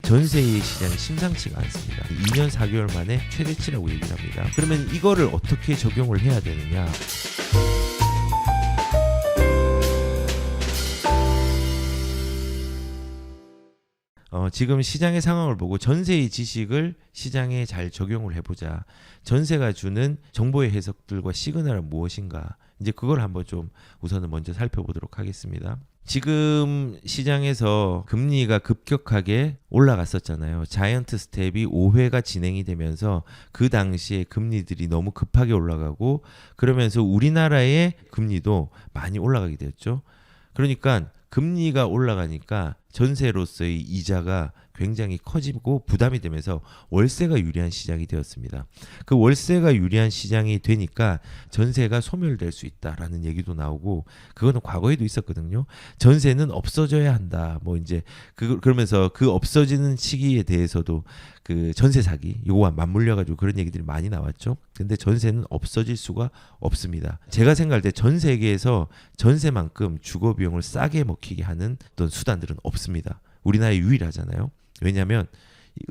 전세의 시장이 심상치가 않습니다. 2년 4개월 만에 최대치라고 얘기를 합니다. 그러면 이거를 어떻게 적용을 해야 되느냐? 지금 시장의 상황을 보고 전세의 지식을 시장에 잘 적용을 해보자. 전세가 주는 정보의 해석들과 시그널은 무엇인가? 이제 그걸 한번 좀 우선은 먼저 살펴보도록 하겠습니다. 지금 시장에서 금리가 급격하게 올라갔었잖아요. 자이언트 스텝이 5회가 진행이 되면서 그 당시에 금리들이 너무 급하게 올라가고 그러면서 우리나라의 금리도 많이 올라가게 되었죠. 그러니까 금리가 올라가니까 전세로서의 이자가 굉장히 커지고 부담이 되면서 월세가 유리한 시장이 되었습니다. 그 월세가 유리한 시장이 되니까 전세가 소멸될 수 있다라는 얘기도 나오고 그거는 과거에도 있었거든요. 전세는 없어져야 한다. 뭐 이제 그러면서 그 없어지는 시기에 대해서도 그 전세 사기 요거와 맞물려 가지고 그런 얘기들이 많이 나왔죠. 근데 전세는 없어질 수가 없습니다. 제가 생각할 때 전 세계에서 전세만큼 주거 비용을 싸게 먹히게 하는 어떤 수단들은 없습니다. 우리나라에 유일하잖아요. 왜냐하면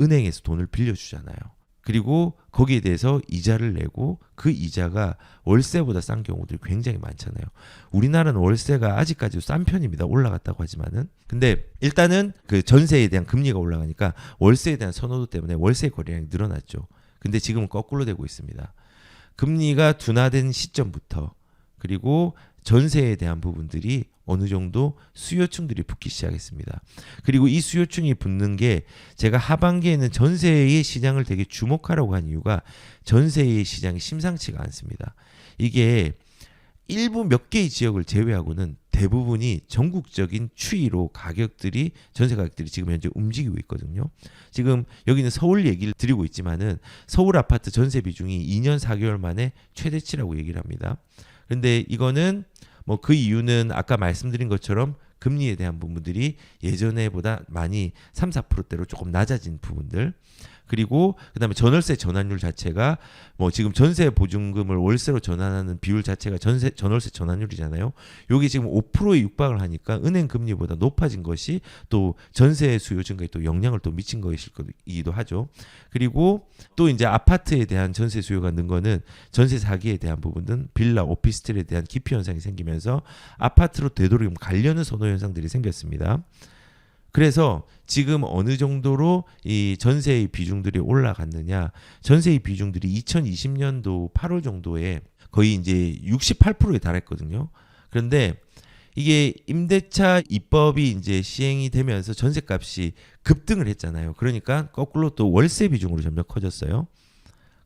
은행에서 돈을 빌려주잖아요. 그리고 거기에 대해서 이자를 내고 그 이자가 월세보다 싼 경우들이 굉장히 많잖아요. 우리나라는 월세가 아직까지도 싼 편입니다. 올라갔다고 하지만은. 근데 일단은 그 전세에 대한 금리가 올라가니까 월세에 대한 선호도 때문에 월세 거래량이 늘어났죠. 근데 지금은 거꾸로 되고 있습니다. 금리가 둔화된 시점부터 그리고 전세에 대한 부분들이 어느 정도 수요층들이 붙기 시작했습니다. 그리고 이 수요층이 붙는 게 제가 하반기에는 전세의 시장을 되게 주목하라고 한 이유가 전세의 시장이 심상치가 않습니다. 이게 일부 몇 개의 지역을 제외하고는 대부분이 전국적인 추이로 가격들이 전세 가격들이 지금 현재 움직이고 있거든요. 지금 여기는 서울 얘기를 드리고 있지만은 서울 아파트 전세 비중이 2년 4개월 만에 최대치라고 얘기를 합니다. 근데 이거는 뭐 그 이유는 아까 말씀드린 것처럼 금리에 대한 부분들이 예전에보다 많이 3, 4%대로 조금 낮아진 부분들 그리고 그다음에 전월세 전환율 자체가 뭐 지금 전세 보증금을 월세로 전환하는 비율 자체가 전월세 전환율이잖아요. 여기 지금 5%에 육박을 하니까 은행 금리보다 높아진 것이 또 전세 수요 증가에 또 영향을 또 미친 것이기도 하죠. 그리고 또 이제 아파트에 대한 전세 수요가 는 거는 전세 사기에 대한 부분은 빌라, 오피스텔에 대한 기피 현상이 생기면서 아파트로 되도록이면 가려는 선호 현상들이 생겼습니다. 그래서 지금 어느 정도로 이 전세의 비중들이 올라갔느냐? 전세의 비중들이 2020년도 8월 정도에 거의 이제 68%에 달했거든요. 그런데 이게 임대차 입법이 이제 시행이 되면서 전세값이 급등을 했잖아요. 그러니까 거꾸로 또 월세 비중으로 점점 커졌어요.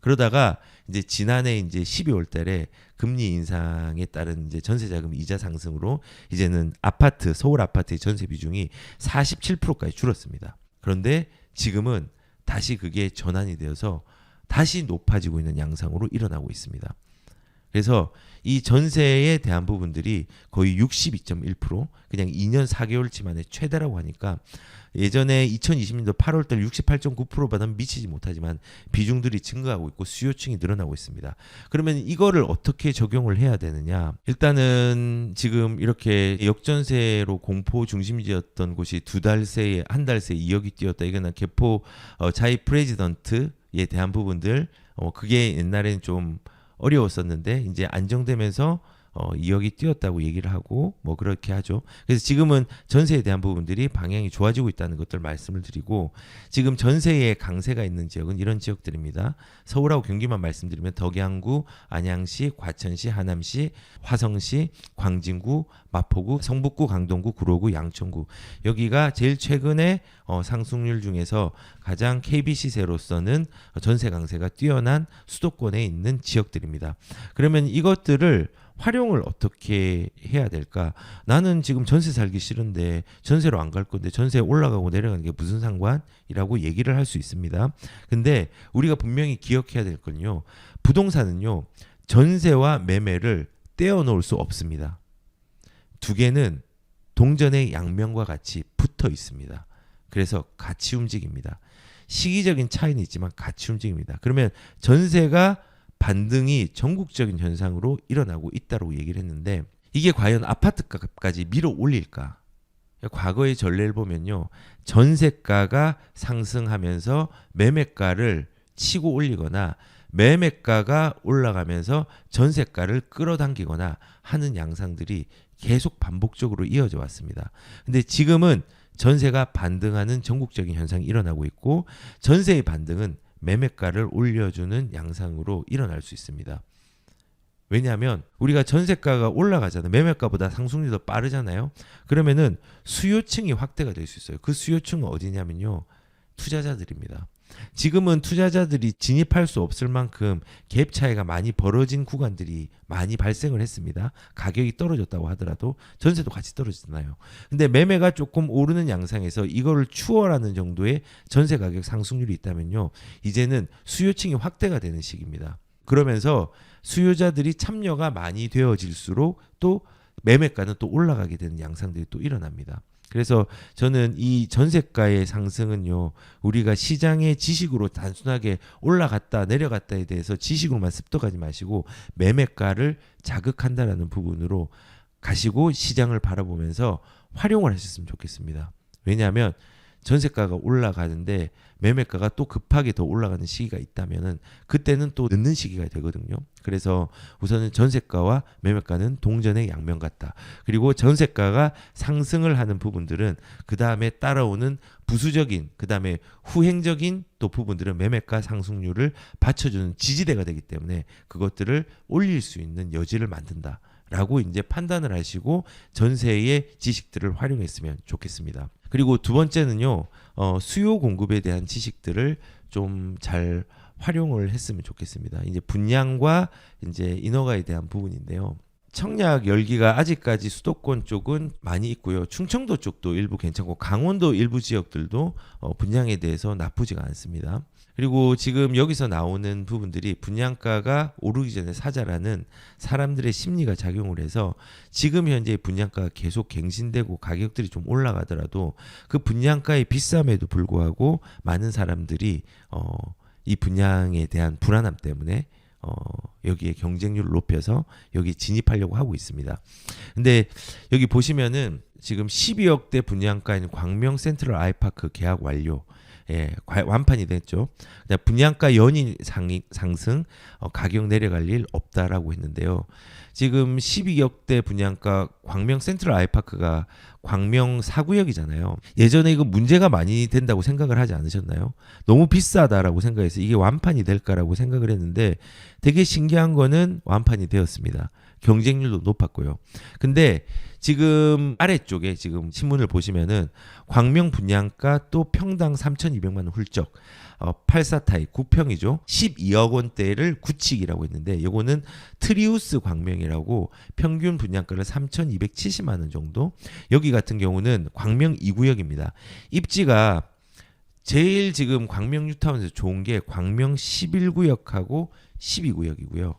그러다가 이제 지난해 이제 12월 달에 금리 인상에 따른 이제 전세 자금 이자 상승으로 이제는 아파트, 서울 아파트의 전세 비중이 47%까지 줄었습니다. 그런데 지금은 다시 그게 전환이 되어서 다시 높아지고 있는 양상으로 일어나고 있습니다. 그래서 이 전세에 대한 부분들이 거의 62.1% 그냥 2년 4개월치 만에 최대라고 하니까 예전에 2020년도 8월달 68.9%보다는 미치지 못하지만 비중들이 증가하고 있고 수요층이 늘어나고 있습니다. 그러면 이거를 어떻게 적용을 해야 되느냐? 일단은 지금 이렇게 역전세로 공포 중심지였던 곳이 두 달 새에 한 달 새에 2억이 뛰었다. 이거는 개포 자이 프레지던트에 대한 부분들 그게 옛날에는 좀 어려웠었는데 이제 안정되면서 2억이 뛰었다고 얘기를 하고 뭐 그렇게 하죠. 그래서 지금은 전세에 대한 부분들이 방향이 좋아지고 있다는 것들 말씀을 드리고 지금 전세에 강세가 있는 지역은 이런 지역들입니다. 서울하고 경기만 말씀드리면 덕양구, 안양시, 과천시, 하남시, 화성시, 광진구, 마포구, 성북구, 강동구, 구로구, 양천구 여기가 제일 최근에 상승률 중에서 가장 KB시세로서는 전세 강세가 뛰어난 수도권에 있는 지역들입니다. 그러면 이것들을 활용을 어떻게 해야 될까? 나는 지금 전세 살기 싫은데 전세로 안 갈 건데 전세 올라가고 내려가는 게 무슨 상관이라고 얘기를 할 수 있습니다. 근데 우리가 분명히 기억해야 될 건요. 부동산은요. 전세와 매매를 떼어놓을 수 없습니다. 두 개는 동전의 양면과 같이 붙어 있습니다. 그래서 같이 움직입니다. 시기적인 차이는 있지만 같이 움직입니다. 그러면 전세가 반등이 전국적인 현상으로 일어나고 있다고 얘기를 했는데 이게 과연 아파트 값까지 밀어 올릴까? 과거의 전례를 보면요. 전세가가 상승하면서 매매가를 치고 올리거나 매매가가 올라가면서 전세가를 끌어당기거나 하는 양상들이 계속 반복적으로 이어져 왔습니다. 근데 지금은 전세가 반등하는 전국적인 현상이 일어나고 있고 전세의 반등은 매매가를 올려주는 양상으로 일어날 수 있습니다. 왜냐하면 우리가 전세가가 올라가잖아요. 매매가보다 상승률이 더 빠르잖아요. 그러면은 수요층이 확대가 될 수 있어요. 그 수요층은 어디냐면요. 투자자들입니다. 지금은 투자자들이 진입할 수 없을 만큼 갭 차이가 많이 벌어진 구간들이 많이 발생을 했습니다. 가격이 떨어졌다고 하더라도 전세도 같이 떨어지잖아요. 근데 매매가 조금 오르는 양상에서 이거를 추월하는 정도의 전세 가격 상승률이 있다면요. 이제는 수요층이 확대가 되는 시기입니다. 그러면서 수요자들이 참여가 많이 되어질수록 또 매매가는 또 올라가게 되는 양상들이 또 일어납니다. 그래서 저는 이 전세가의 상승은요, 우리가 시장의 지식으로 단순하게 올라갔다 내려갔다에 대해서 지식으로만 습득하지 마시고 매매가를 자극한다라는 부분으로 가시고 시장을 바라보면서 활용을 하셨으면 좋겠습니다. 왜냐하면 전세가가 올라가는데 매매가가 또 급하게 더 올라가는 시기가 있다면은 그때는 또 늦는 시기가 되거든요. 그래서 우선은 전세가와 매매가는 동전의 양면 같다. 그리고 전세가가 상승을 하는 부분들은 그 다음에 따라오는 부수적인 그 다음에 후행적인 또 부분들은 매매가 상승률을 받쳐주는 지지대가 되기 때문에 그것들을 올릴 수 있는 여지를 만든다. 라고 이제 판단을 하시고 전세의 지식들을 활용했으면 좋겠습니다. 그리고 두 번째는요, 수요 공급에 대한 지식들을 좀 잘 활용을 했으면 좋겠습니다. 이제 분양과 이제 인허가에 대한 부분인데요. 청약 열기가 아직까지 수도권 쪽은 많이 있고요. 충청도 쪽도 일부 괜찮고 강원도 일부 지역들도 분양에 대해서 나쁘지가 않습니다. 그리고 지금 여기서 나오는 부분들이 분양가가 오르기 전에 사자라는 사람들의 심리가 작용을 해서 지금 현재 분양가가 계속 갱신되고 가격들이 좀 올라가더라도 그 분양가의 비쌈에도 불구하고 많은 사람들이 이 분양에 대한 불안함 때문에 여기에 경쟁률을 높여서 여기 진입하려고 하고 있습니다. 근데 여기 보시면은 지금 12억대 분양가인 광명 센트럴 아이파크 계약 완료. 예, 완판이 됐죠. 분양가 연일 상승, 가격 내려갈 일 없다라고 했는데요. 지금 12억대 분양가 광명 센트럴 아이파크가 광명 4구역이잖아요. 예전에 이거 문제가 많이 된다고 생각을 하지 않으셨나요? 너무 비싸다라고 생각해서 이게 완판이 될까라고 생각을 했는데 되게 신기한 거는 완판이 되었습니다. 경쟁률도 높았고요. 근데 지금 아래쪽에 지금 신문을 보시면은 광명 분양가 또 평당 3,200만 원 훌쩍 84타입 9평이죠. 12억 원대를 구축이라고 했는데 이거는 트리우스 광명이라고 평균 분양가를 3,270만 원 정도. 여기 같은 경우는 광명 2구역입니다. 입지가 제일 지금 광명 뉴타운에서 좋은 게 광명 11구역하고 12구역이고요.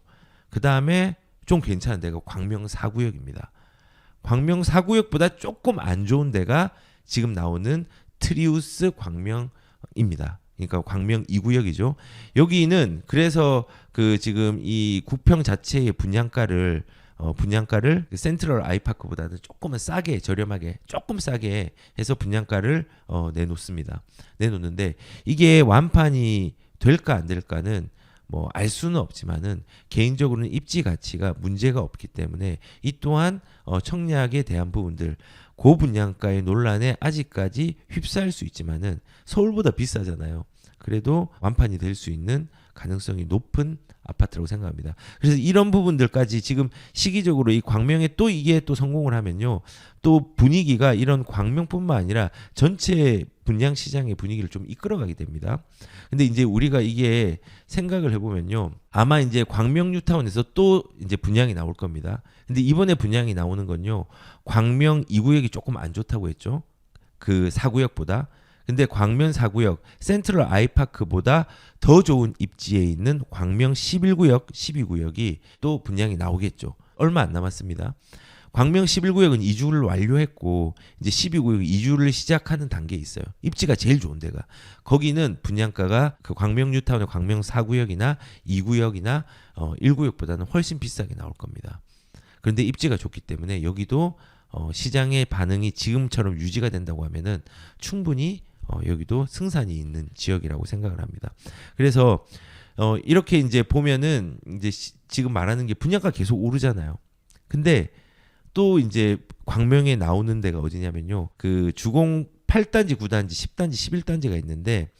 그 다음에 좀 괜찮은 데가 광명 4구역입니다. 광명 4구역보다 조금 안 좋은 데가 지금 나오는 트리우스 광명입니다. 그러니까 광명 2구역이죠. 여기는 그래서 그 지금 이 9평 자체의 분양가를 센트럴 아이파크보다는 조금은 싸게 저렴하게 조금 싸게 해서 분양가를 내놓습니다. 이게 완판이 될까 안 될까는 뭐 알 수는 없지만은 개인적으로는 입지 가치가 문제가 없기 때문에 이 또한 청약에 대한 부분들 고분양가의 논란에 아직까지 휩싸일 수 있지만은 서울보다 비싸잖아요. 그래도 완판이 될 수 있는 가능성이 높은 아파트라고 생각합니다. 그래서 이런 부분들까지 지금 시기적으로 이 광명에 또 이게 또 성공을 하면요. 또 분위기가 이런 광명뿐만 아니라 전체 분양 시장의 분위기를 좀 이끌어가게 됩니다. 근데 이제 우리가 이게 생각을 해보면요. 아마 이제 광명 뉴타운에서 또 이제 분양이 나올 겁니다. 근데 이번에 분양이 나오는 건요. 광명 2구역이 조금 안 좋다고 했죠. 그 4구역보다. 근데 광명 4구역 센트럴 아이파크보다 더 좋은 입지에 있는 광명 11구역, 12구역이 또 분양이 나오겠죠. 얼마 안 남았습니다. 광명 11구역은 이주를 완료했고 이제 12구역 이주를 시작하는 단계에 있어요. 입지가 제일 좋은 데가. 거기는 분양가가 그 광명 뉴타운의 광명 4구역이나 2구역이나 1구역보다는 훨씬 비싸게 나올 겁니다. 그런데 입지가 좋기 때문에 여기도 시장의 반응이 지금처럼 유지가 된다고 하면은 충분히 여기도 승산이 있는 지역이라고 생각을 합니다. 그래서 이렇게 이제 보면은 이제 지금 말하는 게 분양가 계속 오르잖아요. 근데 또 이제 광명에 나오는 데가 어디냐면요. 그 주공 8단지, 9단지, 10단지, 11단지가 있는데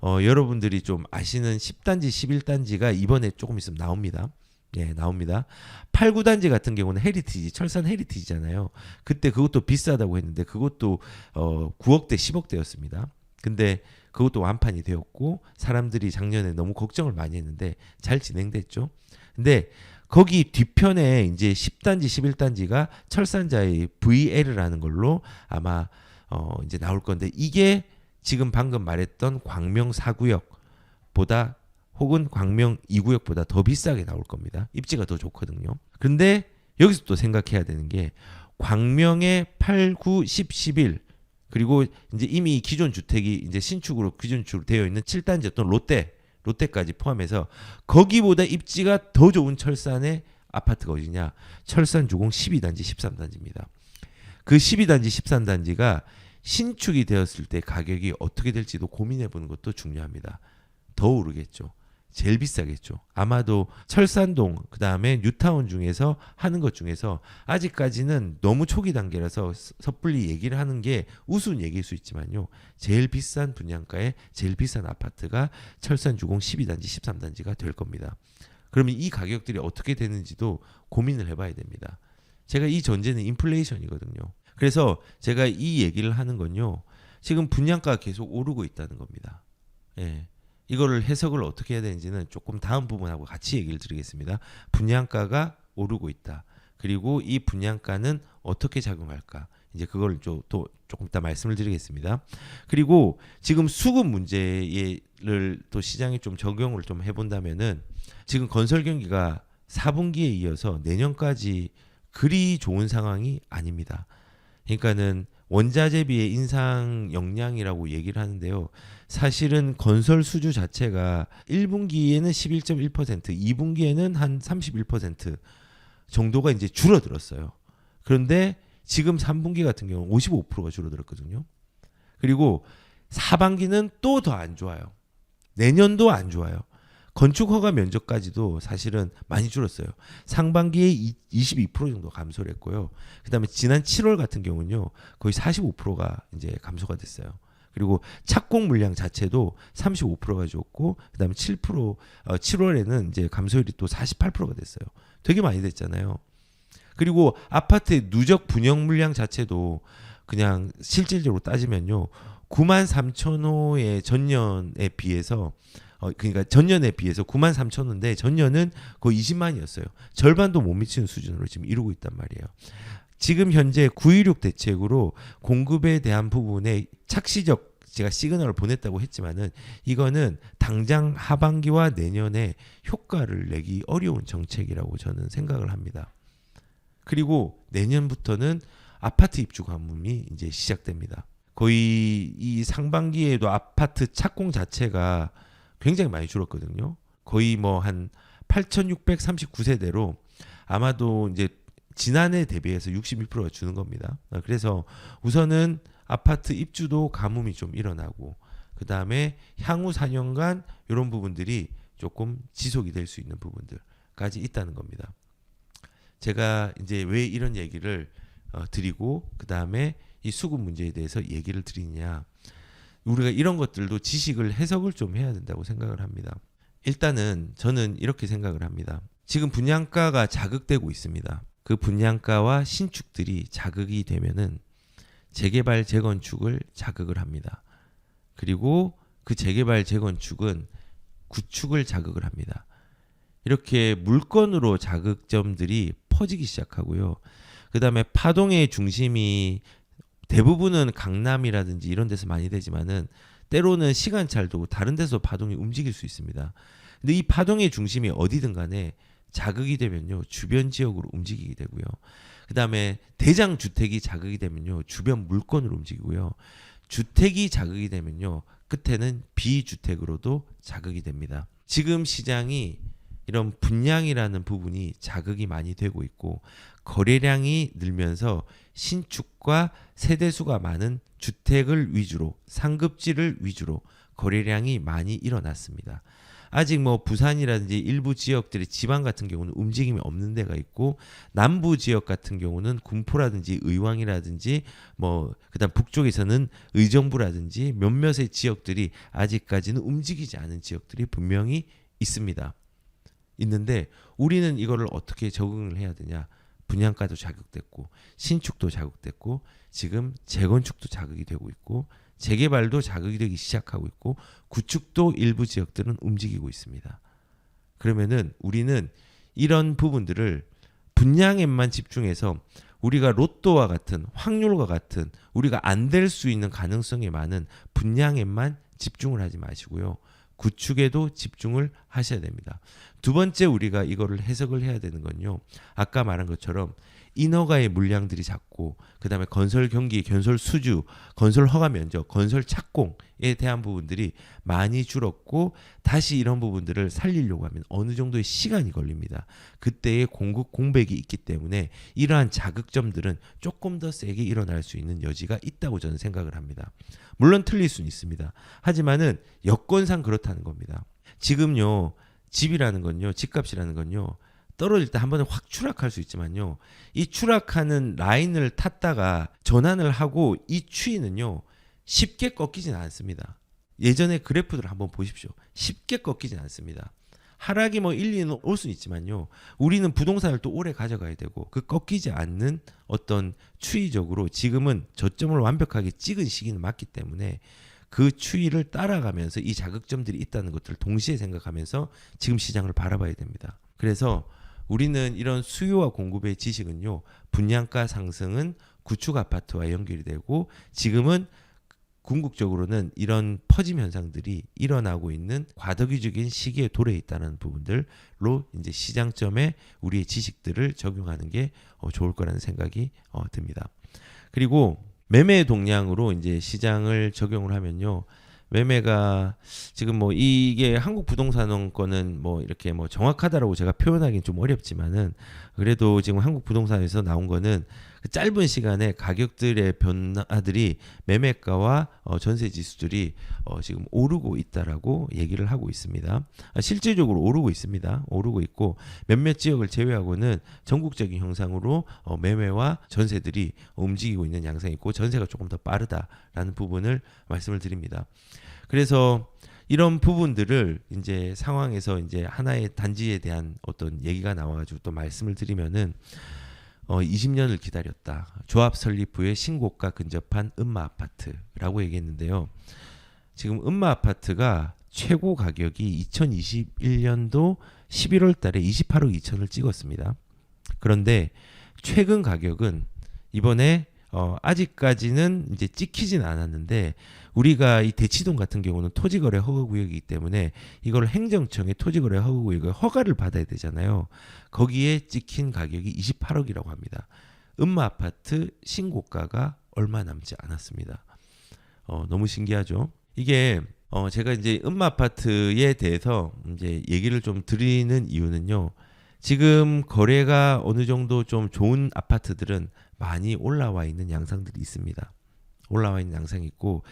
여러분들이 좀 아시는 10단지, 11단지가 이번에 조금 있으면 나옵니다. 예, 나옵니다. 8, 9단지 같은 경우는 헤리티지, 철산 헤리티지잖아요. 그때 그것도 비싸다고 했는데 그것도 9억대, 10억대였습니다. 근데 그것도 완판이 되었고 사람들이 작년에 너무 걱정을 많이 했는데 잘 진행됐죠. 근데 거기 뒤편에 이제 10단지, 11단지가 철산자의 VL이라는 걸로 아마 이제 나올 건데 이게 지금 방금 말했던 광명 4구역보다 혹은 광명 2구역보다 더 비싸게 나올 겁니다. 입지가 더 좋거든요. 그런데 여기서 또 생각해야 되는 게 광명의 8, 9, 10, 11 그리고 이제 이미 기존 주택이 이제 신축으로 기존 주택으로 되어 있는 7단지였던 롯데까지 포함해서 거기보다 입지가 더 좋은 철산의 아파트가 어디냐? 철산 주공 12단지, 13단지입니다. 그 12단지, 13단지가 신축이 되었을 때 가격이 어떻게 될지도 고민해 보는 것도 중요합니다. 더 오르겠죠. 제일 비싸겠죠. 아마도 철산동 그다음에 뉴타운 중에서 하는 것 중에서 아직까지는 너무 초기 단계라서 섣불리 얘기를 하는 게 우스운 얘기일 수 있지만요. 제일 비싼 분양가에 제일 비싼 아파트가 철산 주공 12단지 13단지가 될 겁니다. 그러면 이 가격들이 어떻게 되는지도 고민을 해봐야 됩니다. 제가 이 전제는 인플레이션이거든요. 그래서 제가 이 얘기를 하는 건요. 지금 분양가가 계속 오르고 있다는 겁니다. 예. 이거를 해석을 어떻게 해야 되는지는 조금 다음 부분하고 같이 얘기를 드리겠습니다. 분양가가 오르고 있다. 그리고 이 분양가는 어떻게 작용할까? 이제 그걸 또 조금 이따 말씀을 드리겠습니다. 그리고 지금 수급 문제를 또 시장에 좀 적용을 좀 해본다면은 지금 건설 경기가 4분기에 이어서 내년까지 그리 좋은 상황이 아닙니다. 그러니까는 원자재비의 인상 역량이라고 얘기를 하는데요. 사실은 건설 수주 자체가 1분기에는 11.1%, 2분기에는 한 31% 정도가 이제 줄어들었어요. 그런데 지금 3분기 같은 경우는 55%가 줄어들었거든요. 그리고 4반기는 또 더 안 좋아요. 내년도 안 좋아요. 건축 허가 면적까지도 사실은 많이 줄었어요. 상반기에 22% 정도 감소를 했고요. 그다음에 지난 7월 같은 경우는요. 거의 45%가 이제 감소가 됐어요. 그리고 착공 물량 자체도 35%가 줄었고 그다음에 7월에는 이제 감소율이 또 48%가 됐어요. 되게 많이 됐잖아요. 그리고 아파트의 누적 분양 물량 자체도 그냥 실질적으로 따지면요. 93,000호의 전년에 비해서 그러니까 전년에 비해서 93,000호인데 전년은 거의 20만이었어요. 절반도 못 미치는 수준으로 지금 이루고 있단 말이에요. 지금 현재 916 대책으로 공급에 대한 부분에 착시적 제가 시그널을 보냈다고 했지만은 이거는 당장 하반기와 내년에 효과를 내기 어려운 정책이라고 저는 생각을 합니다. 그리고 내년부터는 아파트 입주 가뭄이 이제 시작됩니다. 거의 이 상반기에도 아파트 착공 자체가 굉장히 많이 줄었거든요. 거의 뭐 한 8,639세대로 아마도 이제 지난해 대비해서 61%가 주는 겁니다. 그래서 우선은 아파트 입주도 가뭄이 좀 일어나고 그 다음에 향후 4년간 이런 부분들이 조금 지속이 될 수 있는 부분들까지 있다는 겁니다. 제가 이제 왜 이런 얘기를 드리고 그 다음에 이 수급 문제에 대해서 얘기를 드리냐. 우리가 이런 것들도 지식을 해석을 좀 해야 된다고 생각을 합니다. 일단은 저는 이렇게 생각을 합니다. 지금 분양가가 자극되고 있습니다. 그 분양가와 신축들이 자극이 되면은 재개발 재건축을 자극을 합니다. 그리고 그 재개발 재건축은 구축을 자극을 합니다. 이렇게 물건으로 자극점들이 퍼지기 시작하고요. 그 다음에 파동의 중심이 대부분은 강남이라든지 이런 데서 많이 되지만은 때로는 시간차를 두고 다른 데서 파동이 움직일 수 있습니다. 근데 이 파동의 중심이 어디든 간에 자극이 되면요. 주변 지역으로 움직이게 되고요. 그 다음에 대장 주택이 자극이 되면요. 주변 물건으로 움직이고요. 주택이 자극이 되면요. 끝에는 비주택으로도 자극이 됩니다. 지금 시장이 이런 분양이라는 부분이 자극이 많이 되고 있고 거래량이 늘면서 신축과 세대수가 많은 주택을 위주로 상급지를 위주로 거래량이 많이 일어났습니다. 아직 뭐 부산이라든지 일부 지역들의 지방 같은 경우는 움직임이 없는 데가 있고 남부 지역 같은 경우는 군포라든지 의왕이라든지 뭐 그다음 북쪽에서는 의정부라든지 몇몇의 지역들이 아직까지는 움직이지 않은 지역들이 분명히 있습니다. 있는데 우리는 이거를 어떻게 적응을 해야 되냐? 분양가도 자극됐고 신축도 자극됐고 지금 재건축도 자극이 되고 있고 재개발도 자극이 되기 시작하고 있고 구축도 일부 지역들은 움직이고 있습니다. 그러면은 우리는 이런 부분들을 분양에만 집중해서 우리가 로또와 같은 확률과 같은 우리가 안 될 수 있는 가능성이 많은 분양에만 집중을 하지 마시고요. 구축에도 집중을 하셔야 됩니다. 두 번째 우리가 이거를 해석을 해야 되는 건요. 아까 말한 것처럼 인허가의 물량들이 작고 그다음에 건설 경기, 건설 수주, 건설 허가 면적, 건설 착공에 대한 부분들이 많이 줄었고 다시 이런 부분들을 살리려고 하면 어느 정도의 시간이 걸립니다. 그때의 공급 공백이 있기 때문에 이러한 자극점들은 조금 더 세게 일어날 수 있는 여지가 있다고 저는 생각을 합니다. 물론 틀릴 수는 있습니다. 하지만은 여건상 그렇다는 겁니다. 지금요 집이라는 건요 집값이라는 건요 떨어질 때 한 번에 확 추락할 수 있지만요. 이 추락하는 라인을 탔다가 전환을 하고 이 추이는요. 쉽게 꺾이진 않습니다. 예전에 그래프들을 한번 보십시오. 쉽게 꺾이진 않습니다. 하락이 뭐 1, 2는 올 수는 있지만요. 우리는 부동산을 또 오래 가져가야 되고 그 꺾이지 않는 어떤 추이적으로 지금은 저점을 완벽하게 찍은 시기는 맞기 때문에 그 추이를 따라가면서 이 자극점들이 있다는 것들을 동시에 생각하면서 지금 시장을 바라봐야 됩니다. 그래서 우리는 이런 수요와 공급의 지식은요. 분양가 상승은 구축 아파트와 연결이 되고 지금은 궁극적으로는 이런 퍼짐 현상들이 일어나고 있는 과도기적인 시기에 도래해 있다는 부분들로 이제 시장점에 우리의 지식들을 적용하는 게 좋을 거라는 생각이 듭니다. 그리고 매매 동향으로 이제 시장을 적용을 하면요. 매매가 지금 뭐 이게 한국 부동산원권은 뭐 이렇게 뭐 정확하다라고 제가 표현하기는 좀 어렵지만은 그래도 지금 한국 부동산에서 나온 거는 그 짧은 시간에 가격들의 변화들이 매매가와 전세 지수들이 지금 오르고 있다라고 얘기를 하고 있습니다. 실질적으로 오르고 있습니다. 오르고 있고 몇몇 지역을 제외하고는 전국적인 형상으로 매매와 전세들이 움직이고 있는 양상이 있고 전세가 조금 더 빠르다라는 부분을 말씀을 드립니다. 그래서 이런 부분들을 이제 상황에서 이제 하나의 단지에 대한 어떤 얘기가 나와가지고 또 말씀을 드리면은 20년을 기다렸다. 조합 설립 후에 신고가 근접한 음마 아파트라고 얘기했는데요. 지금 음마 아파트가 최고 가격이 2021년도 11월 달에 28억 2천을 찍었습니다. 그런데 최근 가격은 이번에 아직까지는 이제 찍히진 않았는데 우리가 이 대치동 같은 경우는 토지거래 허가구역이기 때문에 이걸 행정청의 토지거래 허가구역에 허가를 받아야 되잖아요. 거기에 찍힌 가격이 28억이라고 합니다. 음마 아파트 신고가가 얼마 남지 않았습니다. 너무 신기하죠? 이게 제가 이제 음마 아파트에 대해서 이제 얘기를 좀 드리는 이유는요. 지금 거래가 어느 정도 좀 좋은 아파트들은 많이 올라와 있는 양상들이 있습니다. 올라와 있는 양상이 있고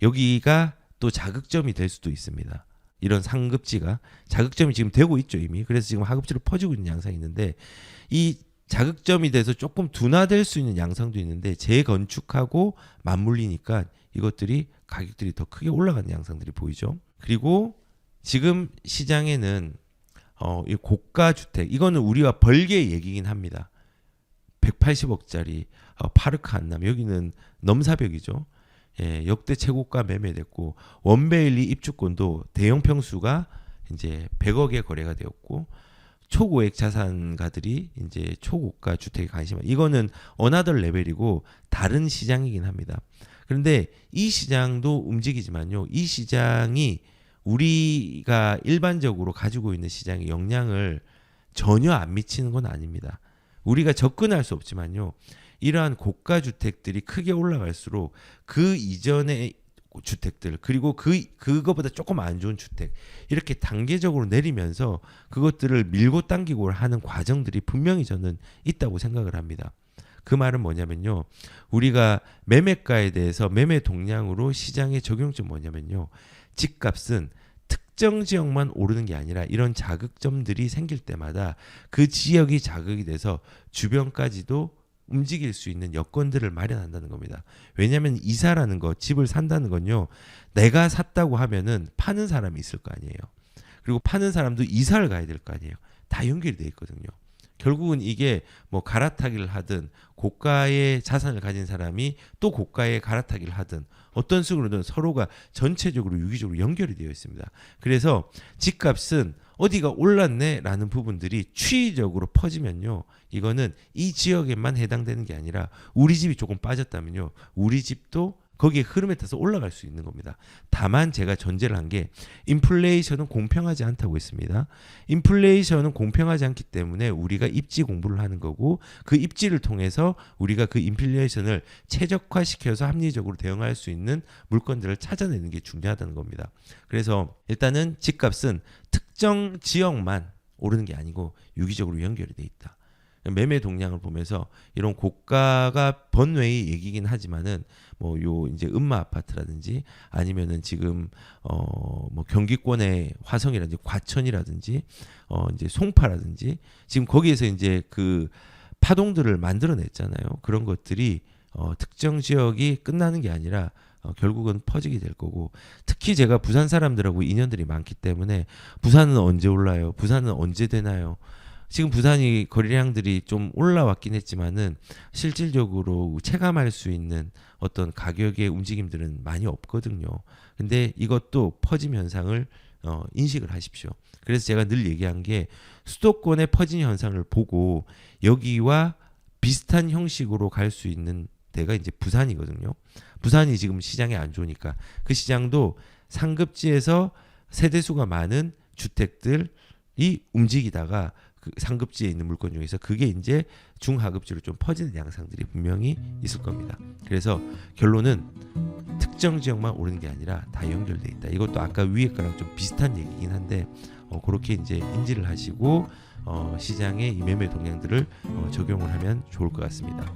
여기가 또 자극점이 될 수도 있습니다. 이런 상급지가 자극점이 지금 되고 있죠 이미. 그래서 지금 하급지로 퍼지고 있는 양상이 있는데 이 자극점이 돼서 조금 둔화될 수 있는 양상도 있는데 재건축하고 맞물리니까 이것들이 가격들이 더 크게 올라가는 양상들이 보이죠. 그리고 지금 시장에는 이 고가 주택 이거는 우리와 별개의 얘기긴 합니다. 180억짜리 파르크 한남 여기는 넘사벽이죠. 예, 역대 최고가 매매됐고 원베일리 입주권도 대형 평수가 이제 100억에 거래가 되었고 초고액 자산가들이 이제 초고가 주택에 관심 이거는 어나더 레벨이고 다른 시장이긴 합니다. 그런데 이 시장도 움직이지만요. 이 시장이 우리가 일반적으로 가지고 있는 시장의 영향을 전혀 안 미치는 건 아닙니다. 우리가 접근할 수 없지만요. 이러한 고가 주택들이 크게 올라갈수록 그 이전에 주택들 그리고 그거보다 조금 안 좋은 주택 이렇게 단계적으로 내리면서 그것들을 밀고 당기고 하는 과정들이 분명히 저는 있다고 생각을 합니다. 그 말은 뭐냐면요. 우리가 매매가에 대해서 매매 동향으로 시장의 적용점 뭐냐면요. 집값은 특정 지역만 오르는 게 아니라 이런 자극점들이 생길 때마다 그 지역이 자극이 돼서 주변까지도 움직일 수 있는 여건들을 마련한다는 겁니다. 왜냐하면 이사라는 거, 집을 산다는 건요. 내가 샀다고 하면은 파는 사람이 있을 거 아니에요. 그리고 파는 사람도 이사를 가야 될 거 아니에요. 다 연결이 돼 있거든요. 결국은 이게 뭐 갈아타기를 하든 고가의 자산을 가진 사람이 또 고가의 갈아타기를 하든 어떤 식으로든 서로가 전체적으로 유기적으로 연결이 되어 있습니다. 그래서 집값은 어디가 올랐네라는 부분들이 추이적으로 퍼지면요. 이거는 이 지역에만 해당되는 게 아니라 우리 집이 조금 빠졌다면요. 우리 집도 거기에 흐름에 따라서 올라갈 수 있는 겁니다. 다만 제가 전제를 한 게 인플레이션은 공평하지 않다고 했습니다. 인플레이션은 공평하지 않기 때문에 우리가 입지 공부를 하는 거고 그 입지를 통해서 우리가 그 인플레이션을 최적화시켜서 합리적으로 대응할 수 있는 물건들을 찾아내는 게 중요하다는 겁니다. 그래서 일단은 집값은 특정 지역만 오르는 게 아니고 유기적으로 연결이 돼 있다. 매매 동향을 보면서 이런 고가가 번외의 얘기긴 하지만은 뭐 요 이제 음마 아파트라든지 아니면은 지금 뭐 경기권의 화성이라든지 과천이라든지 이제 송파라든지 지금 거기에서 이제 그 파동들을 만들어냈잖아요. 그런 것들이 특정 지역이 끝나는 게 아니라 결국은 퍼지게 될 거고 특히 제가 부산 사람들하고 인연들이 많기 때문에 부산은 언제 올라요? 부산은 언제 되나요? 지금 부산이 거래량들이 좀 올라왔긴 했지만은 실질적으로 체감할 수 있는 어떤 가격의 움직임들은 많이 없거든요. 근데 이것도 퍼짐 현상을 인식을 하십시오. 그래서 제가 늘 얘기한 게 수도권의 퍼짐 현상을 보고 여기와 비슷한 형식으로 갈 수 있는 데가 이제 부산이거든요. 부산이 지금 시장이 안 좋으니까 그 시장도 상급지에서 세대수가 많은 주택들이 움직이다가 그 상급지에 있는 물건 중에서 그게 이제 중하급지로 좀 퍼지는 양상들이 분명히 있을 겁니다. 그래서 결론은 특정 지역만 오르는 게 아니라 다 연결돼 있다. 이것도 아까 위에 거랑 좀 비슷한 얘기긴 한데 그렇게 이제 인지를 하시고 시장의 이 매매 동향들을 적용을 하면 좋을 것 같습니다.